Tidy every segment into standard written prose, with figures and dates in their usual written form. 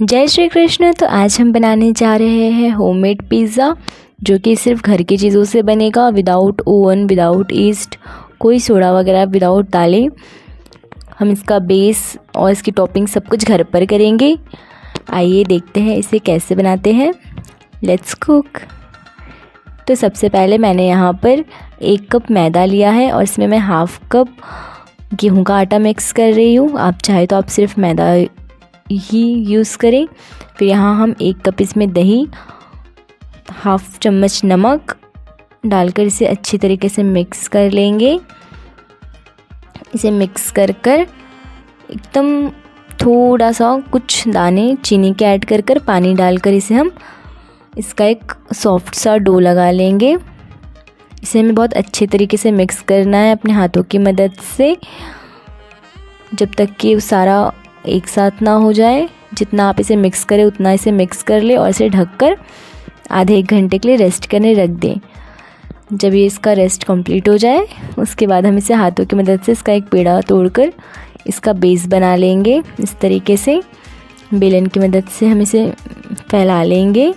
जय श्री कृष्ण। तो आज हम बनाने जा रहे हैं होममेड पिज़्ज़ा, जो कि सिर्फ घर की चीज़ों से बनेगा, विदाउट ओवन, विदाउट ईस्ट, कोई सोडा वगैरह विदाउट डालें। हम इसका बेस और इसकी टॉपिंग सब कुछ घर पर करेंगे। आइए देखते हैं इसे कैसे बनाते हैं। Let's cook. तो सबसे पहले मैंने यहाँ पर 1 कप मैदा लिया है और इसमें मैं हाफ़ कप गेहूं का आटा मिक्स कर रही हूँ। आप चाहे तो आप सिर्फ मैदा ही यूज़ करें। फिर यहाँ हम 1 कप इसमें दही, हाफ़ चम्मच नमक डालकर इसे अच्छी तरीके से मिक्स कर लेंगे। इसे मिक्स कर एकदम थोड़ा सा कुछ दाने चीनी के ऐड कर पानी डालकर इसे हम इसका एक सॉफ्ट सा डो लगा लेंगे। इसे हमें बहुत अच्छे तरीके से मिक्स करना है अपने हाथों की मदद से, जब तक कि सारा एक साथ ना हो जाए। जितना आप इसे मिक्स करें उतना इसे मिक्स कर ले और इसे ढककर आधे 1 घंटे के लिए रेस्ट करने रख दें। जब ये इसका रेस्ट कंप्लीट हो जाए उसके बाद हम इसे हाथों की मदद से इसका एक पेड़ा तोड़कर इसका बेस बना लेंगे। इस तरीके से बेलन की मदद से हम इसे फैला लेंगे।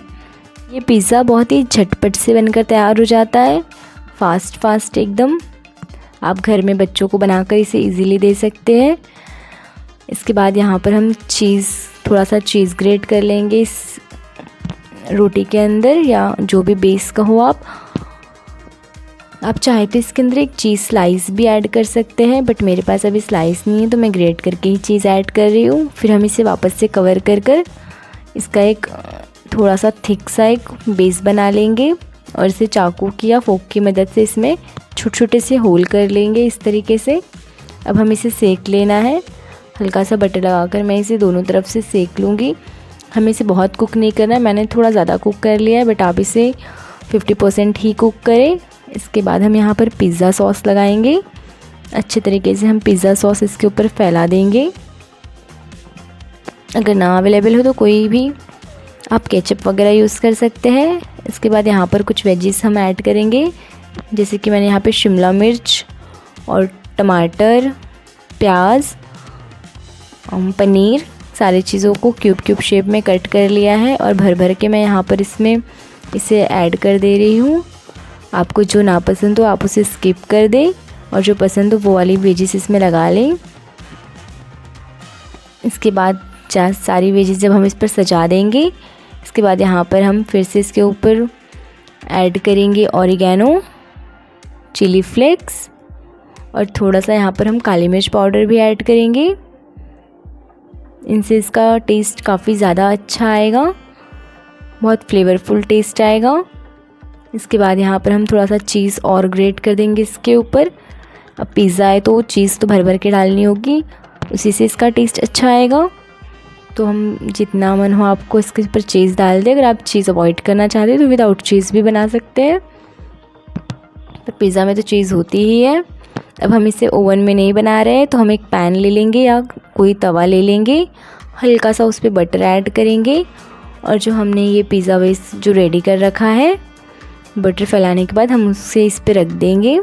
ये पिज़्ज़ा बहुत ही झटपट से बनकर तैयार हो जाता है, फास्ट एकदम। आप घर में बच्चों को बनाकर इसे इजीली दे सकते हैं। इसके बाद यहाँ पर हम थोड़ा सा चीज़ ग्रेट कर लेंगे इस रोटी के अंदर, या जो भी बेस का हो। आप चाहे तो इसके अंदर एक चीज़ स्लाइस भी ऐड कर सकते हैं, बट मेरे पास अभी स्लाइस नहीं है तो मैं ग्रेट करके ही चीज़ ऐड कर रही हूँ। फिर हम इसे वापस से कवर कर इसका एक थोड़ा सा थिक सा एक बेस बना लेंगे और इसे चाकू की या फोक की मदद से इसमें छोटे छोटे से होल कर लेंगे इस तरीके से। अब हम इसे सेक लेना है। हल्का सा बटर लगाकर मैं इसे दोनों तरफ से सेक लूँगी। हमें इसे बहुत कुक नहीं करना है, मैंने थोड़ा ज़्यादा कुक कर लिया है, बट आप इसे 50% ही कुक करें। इसके बाद हम यहाँ पर पिज़्ज़ा सॉस लगाएंगे। अच्छे तरीके से हम पिज़्ज़ा सॉस इसके ऊपर फैला देंगे। अगर ना अवेलेबल हो तो कोई भी आप केचप वगैरह यूज़ कर सकते हैं। इसके बाद यहाँ पर कुछ वेजिस हम ऐड करेंगे, जैसे कि मैंने यहाँ पे शिमला मिर्च और टमाटर, प्याज, पनीर, सारी चीज़ों को क्यूब शेप में कट कर लिया है और भर के मैं यहाँ पर इसमें इसे ऐड कर दे रही हूँ। आपको जो नापसंद हो आप उसे स्किप कर दें और जो पसंद हो वो वाली वेजिस इसमें लगा लें। इसके बाद सारी वेजिस जब हम इस पर सजा देंगे, इसके बाद यहाँ पर हम फिर से इसके ऊपर ऐड करेंगे ऑरिगेनो, चिली फ्लेक्स और थोड़ा सा यहाँ पर हम काली मिर्च पाउडर भी ऐड करेंगे। इनसे इसका टेस्ट काफ़ी ज़्यादा अच्छा आएगा, बहुत फ्लेवरफुल टेस्ट आएगा। इसके बाद यहाँ पर हम थोड़ा सा चीज़ और ग्रेट कर देंगे इसके ऊपर। अब पिज़्ज़ा है तो चीज़ तो भर के डालनी होगी, उसी से इसका टेस्ट अच्छा आएगा। तो हम जितना मन हो आपको इसके ऊपर चीज़ डाल दें। अगर आप चीज़ अवॉइड करना चाहते हैं तो विदाउट चीज़ भी बना सकते हैं, पर पिज़्ज़ा में तो चीज़ होती ही है। अब हम इसे ओवन में नहीं बना रहे हैं तो हम एक पैन ले लेंगे या कोई तवा ले लेंगे, हल्का सा उस पर बटर ऐड करेंगे और जो हमने ये पिज़्ज़ा बेस जो रेडी कर रखा है, बटर फैलाने के बाद हम उसे इस पर रख देंगे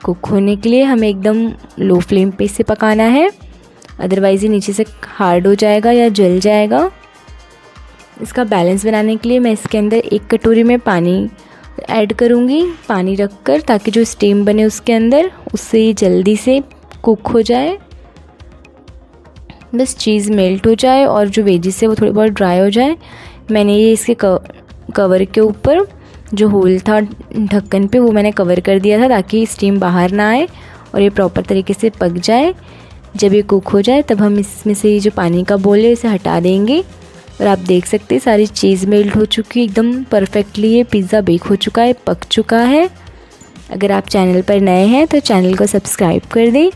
कुक होने के लिए। हमें एकदम लो फ्लेम पे इसे पकाना है, अदरवाइज़ ये नीचे से हार्ड हो जाएगा या जल जाएगा। इसका बैलेंस बनाने के लिए मैं इसके अंदर 1 कटोरी में पानी ऐड करूँगी, पानी रखकर, ताकि जो स्टीम बने उसके अंदर उससे ये जल्दी से कुक हो जाए। बस चीज़ मेल्ट हो जाए और जो वेजिस है वो थोड़ी बहुत ड्राई हो जाए। मैंने ये इसके कवर के ऊपर जो होल था ढक्कन पे वो मैंने कवर कर दिया था, ताकि स्टीम बाहर ना आए और ये प्रॉपर तरीके से पक जाए। जब ये कुक हो जाए तब हम इसमें से ये जो पानी का बोल है इसे हटा देंगे और आप देख सकते हैं सारी चीज़ मेल्ट हो चुकी है एकदम परफेक्टली। ये पिज़्ज़ा बेक हो चुका है, पक चुका है। अगर आप चैनल पर नए हैं तो चैनल को सब्सक्राइब कर दें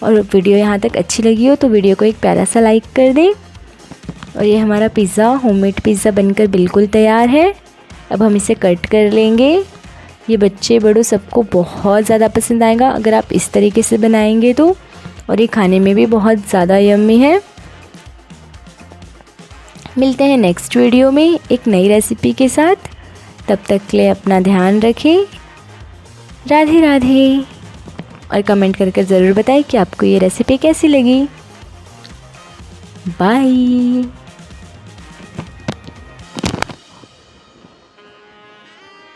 और वीडियो यहाँ तक अच्छी लगी हो तो वीडियो को एक प्यारा सा लाइक कर दें। और ये हमारा पिज़्ज़ा, होममेड पिज़्ज़ा बनकर बिल्कुल तैयार है। अब हम इसे कट कर लेंगे। ये बच्चे बड़ों सबको बहुत ज़्यादा पसंद आएगा अगर आप इस तरीके से बनाएंगे तो, और ये खाने में भी बहुत ज़्यादा यम्मी है। मिलते हैं नेक्स्ट वीडियो में एक नई रेसिपी के साथ। तब तक के लिए अपना ध्यान रखें। राधे राधे। और कमेंट करके ज़रूर बताएं कि आपको ये रेसिपी कैसी लगी। बाय।